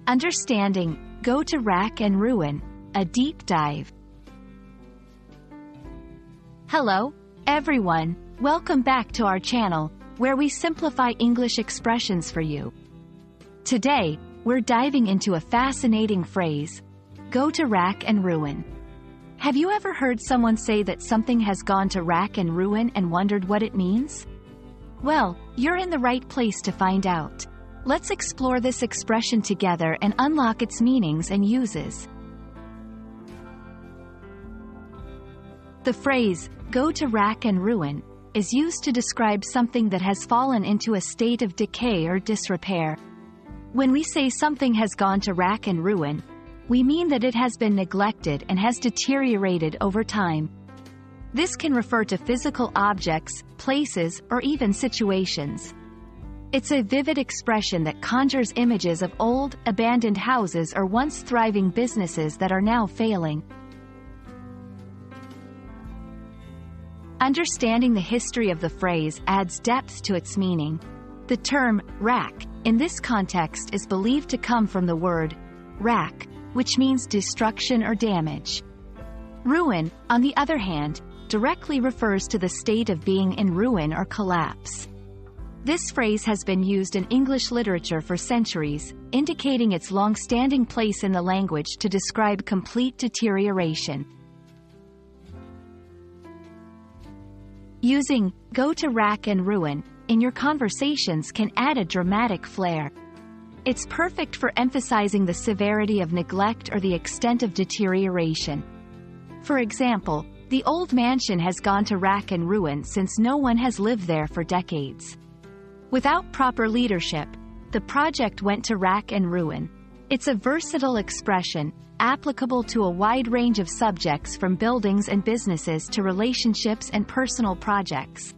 Understanding Go to Rack and Ruin, a deep dive. Hello, everyone. Welcome back to our channel, where we simplify English expressions for you. Today, we're diving into a fascinating phrase, go to rack and ruin. Have you ever heard someone say that something has gone to rack and ruin and wondered what it means? Well, you're in the right place to find out. Let's explore this expression together and unlock its meanings and uses. The phrase, go to rack and ruin, is used to describe something that has fallen into a state of decay or disrepair. When we say something has gone to rack and ruin, we mean that it has been neglected and has deteriorated over time. This can refer to physical objects, places, or even situations. It's a vivid expression that conjures images of old, abandoned houses or once thriving businesses that are now failing. Understanding the history of the phrase adds depth to its meaning. The term, rack, in this context is believed to come from the word, rack, which means destruction or damage. Ruin, on the other hand, directly refers to the state of being in ruin or collapse. This phrase has been used in English literature for centuries, indicating its long-standing place in the language to describe complete deterioration. Using go to rack and ruin in your conversations can add a dramatic flair. It's perfect for emphasizing the severity of neglect or the extent of deterioration. For example, the old mansion has gone to rack and ruin since no one has lived there for decades. Without proper leadership, the project went to rack and ruin. It's a versatile expression, applicable to a wide range of subjects from buildings and businesses to relationships and personal projects.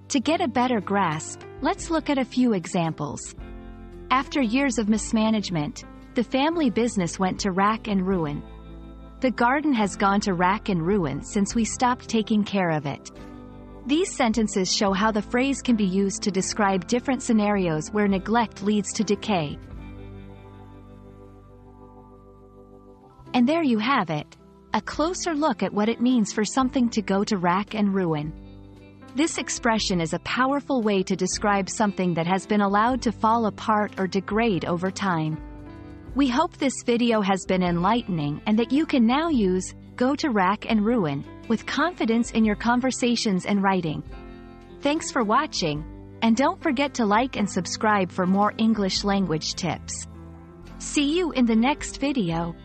To get a better grasp, let's look at a few examples. After years of mismanagement, the family business went to rack and ruin. The garden has gone to rack and ruin since we stopped taking care of it. These sentences show how the phrase can be used to describe different scenarios where neglect leads to decay. And there you have it, a closer look at what it means for something to go to rack and ruin. This expression is a powerful way to describe something that has been allowed to fall apart or degrade over time. We hope this video has been enlightening and that you can now use go to rack and ruin with confidence in your conversations and writing. Thanks for watching, and don't forget to like and subscribe for more English language tips. See you in the next video.